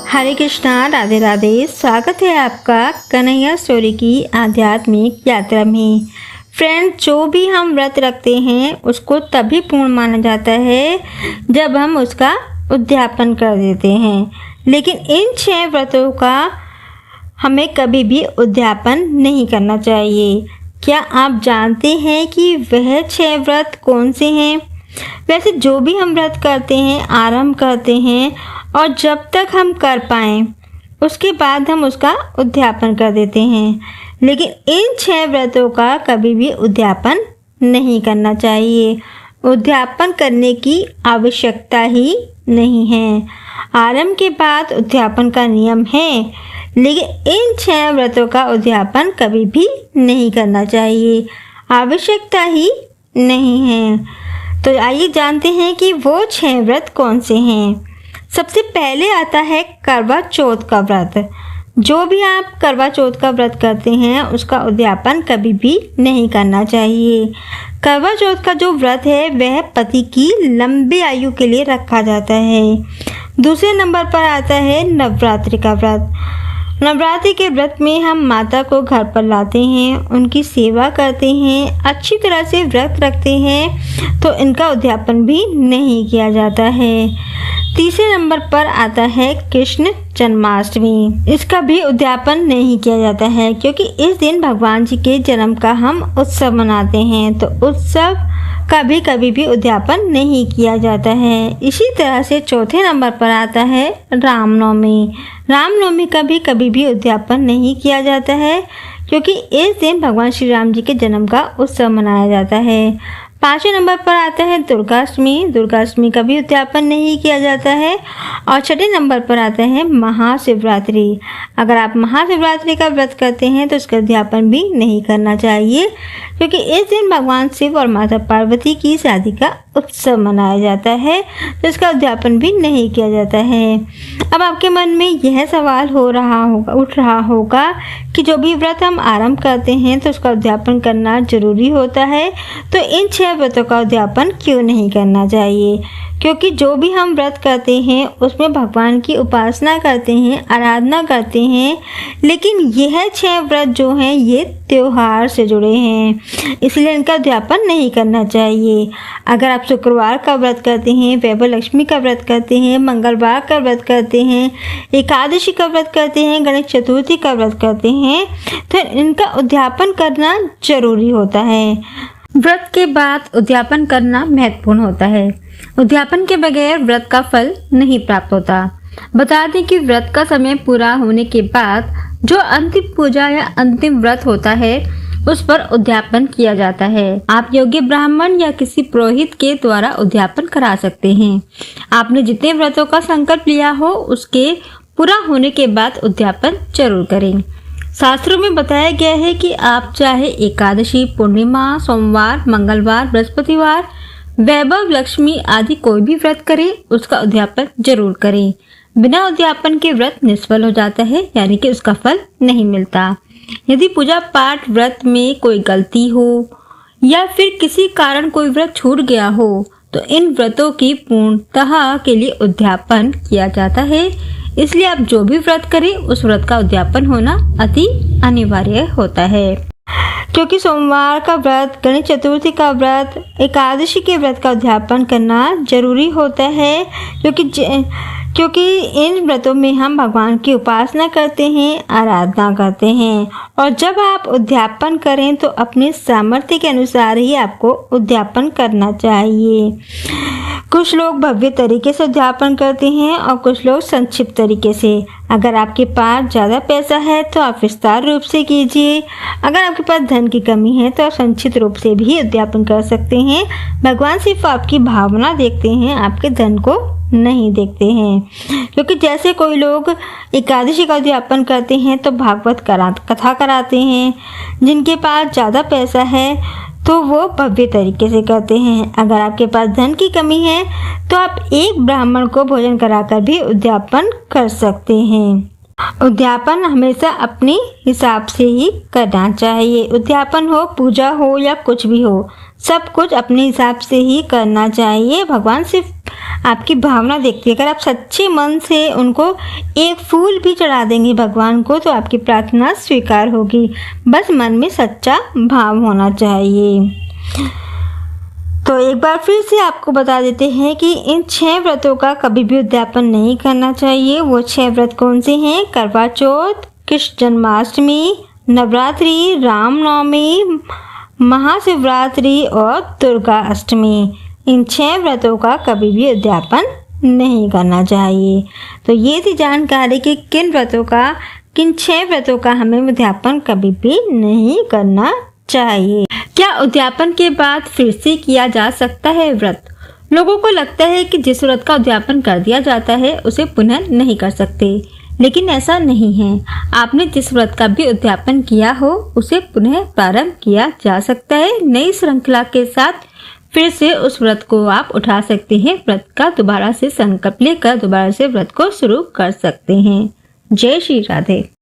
हरे कृष्णा, राधे राधे। स्वागत है आपका कन्हैया स्टोरी की आध्यात्मिक यात्रा में। फ्रेंड, जो भी हम व्रत रखते हैं उसको तभी पूर्ण माना जाता है जब हम उसका उद्यापन कर देते हैं, लेकिन इन 6 व्रतों का हमें कभी भी उद्यापन नहीं करना चाहिए। क्या आप जानते हैं कि वह 6 व्रत कौन से हैं? वैसे जो भी हम व्रत करते हैं, आरंभ करते हैं और जब तक हम कर पाएँ उसके बाद हम उसका उद्यापन कर देते हैं, लेकिन इन 6 व्रतों का कभी भी उद्यापन नहीं करना चाहिए। उद्यापन करने की आवश्यकता ही नहीं है। आरंभ के बाद उद्यापन का नियम है, लेकिन इन 6 व्रतों का उद्यापन कभी भी नहीं करना चाहिए, आवश्यकता ही नहीं है। तो आइए जानते हैं कि वो 6 व्रत कौन से हैं। सबसे पहले आता है करवा चौथ का व्रत। जो भी आप करवा चौथ का व्रत करते हैं उसका उद्यापन कभी भी नहीं करना चाहिए। करवा चौथ का जो व्रत है वह पति की लंबी आयु के लिए रखा जाता है। दूसरे नंबर पर आता है नवरात्रि का व्रत। नवरात्रि के व्रत में हम माता को घर पर लाते हैं, उनकी सेवा करते हैं, अच्छी तरह से व्रत रखते हैं, तो इनका उद्यापन भी नहीं किया जाता है। तीसरे नंबर पर आता है कृष्ण जन्माष्टमी। इसका भी उद्यापन नहीं किया जाता है, क्योंकि इस दिन भगवान जी के जन्म का हम उत्सव मनाते हैं, तो उत्सव का भी कभी भी उद्यापन नहीं किया जाता है। इसी तरह से चौथे नंबर पर आता है रामनवमी। रामनवमी का भी कभी भी उद्यापन नहीं किया जाता है, क्योंकि इस दिन भगवान श्री राम जी के जन्म का उत्सव मनाया जाता है। 5वें नंबर पर आता है दुर्गाष्टमी। दुर्गाष्टमी का भी उद्यापन नहीं किया जाता है। और 6ठे नंबर पर आता है महाशिवरात्रि। अगर आप महाशिवरात्रि का व्रत करते हैं तो उसका उद्यापन भी नहीं करना चाहिए, क्योंकि इस दिन भगवान शिव और माता पार्वती की शादी का उत्सव मनाया जाता है, तो इसका उद्यापन भी नहीं किया जाता है। अब आपके मन में यह सवाल उठ रहा होगा कि जो भी व्रत हम आरंभ करते हैं तो उसका उद्यापन करना जरूरी होता है, तो इन 6 व्रतों का उद्यापन क्यों नहीं करना चाहिए? क्योंकि जो भी हम व्रत करते हैं उसमें भगवान की उपासना करते हैं, आराधना करते हैं, लेकिन यह 6 व्रत जो हैं ये त्योहार से जुड़े हैं, इसलिए इनका उद्यापन नहीं करना चाहिए। अगर आप शुक्रवार का व्रत करते हैं, वैभव लक्ष्मी का व्रत करते हैं, मंगलवार का व्रत करते हैं, एकादशी का व्रत करते हैं, गणेश चतुर्थी का व्रत करते हैं, तो इनका उद्यापन करना जरूरी होता है। व्रत के बाद उद्यापन करना महत्वपूर्ण होता है। उद्यापन के बगैर व्रत का फल नहीं प्राप्त होता। बता दें कि व्रत का समय पूरा होने के बाद जो अंतिम पूजा या अंतिम व्रत होता है उस पर उद्यापन किया जाता है। आप योग्य ब्राह्मण या किसी पुरोहित के द्वारा उद्यापन करा सकते हैं। आपने जितने व्रतों का संकल्प लिया हो उसके पूरा होने के बाद उद्यापन जरूर करें। शास्त्रों में बताया गया है कि आप चाहे एकादशी, पूर्णिमा, सोमवार, मंगलवार, बृहस्पतिवार, वैभव लक्ष्मी आदि कोई भी व्रत करें, उसका उद्यापन जरूर करें। बिना उद्यापन के व्रत निष्फल हो जाता है, यानी कि उसका फल नहीं मिलता। यदि पूजा पाठ व्रत में कोई गलती हो या फिर किसी कारण कोई व्रत छूट गया हो तो इन व्रतों की पूर्णतः के लिए उद्यापन किया जाता है। इसलिए आप जो भी व्रत करें उस व्रत का उद्यापन होना अति अनिवार्य होता है। क्योंकि सोमवार का व्रत, गणेश चतुर्थी का व्रत, एकादशी के व्रत का उद्यापन करना जरूरी होता है, क्योंकि इन व्रतों में हम भगवान की उपासना करते हैं, आराधना करते हैं, और जब आप उद्यापन करें तो अपने सामर्थ्य के अनुसार ही आपको उद्यापन करना चाहिए। कुछ लोग भव्य तरीके से उद्यापन करते हैं और कुछ लोग संक्षिप्त तरीके से। अगर आपके पास ज़्यादा पैसा है तो आप विस्तार रूप से कीजिए। अगर आपके पास धन की कमी है तो आप संक्षिप्त रूप से भी उद्यापन कर सकते हैं। भगवान सिर्फ आपकी भावना देखते हैं, आपके धन को नहीं देखते हैं। क्योंकि जैसे कोई लोग एकादशी का उद्यापन करते हैं तो भागवत कथा कराते हैं, जिनके पास ज़्यादा पैसा है तो वो भव्य तरीके से करते हैं। अगर आपके पास धन की कमी है तो आप एक ब्राह्मण को भोजन कराकर भी उद्यापन कर सकते हैं। उद्यापन हमेशा अपने हिसाब से ही करना चाहिए। उद्यापन हो, पूजा हो या कुछ भी हो, सब कुछ अपने हिसाब से ही करना चाहिए। भगवान सिर्फ आपकी भावना देखते हैं। अगर आप सच्चे मन से उनको एक फूल भी चढ़ा देंगे भगवान को तो आपकी प्रार्थना स्वीकार होगी। बस मन में सच्चा भाव होना चाहिए। तो एक बार फिर से आपको बता देते हैं कि इन 6 व्रतों का कभी भी उद्यापन नहीं करना चाहिए। वो 6 व्रत कौन से हैं? करवा चौथ, कृष्ण जन्माष्टमी, नवरात्रि, रामनवमी, महाशिवरात्रि और दुर्गा अष्टमी। इन 6 व्रतों का कभी भी उद्यापन नहीं करना चाहिए। तो ये थी जानकारी कि किन 6 व्रतों का हमें उद्यापन कभी भी नहीं करना चाहिए। क्या उद्यापन के बाद फिर से किया जा सकता है व्रत? लोगों को लगता है कि जिस व्रत का उद्यापन कर दिया जाता है उसे पुनः नहीं कर सकते, लेकिन ऐसा नहीं है। आपने जिस व्रत का भी उद्यापन किया हो उसे पुनः प्रारंभ किया जा सकता है। नई श्रृंखला के साथ फिर से उस व्रत को आप उठा सकते हैं। व्रत का दोबारा से संकल्प लेकर दोबारा से व्रत को शुरू कर सकते हैं। जय श्री राधे।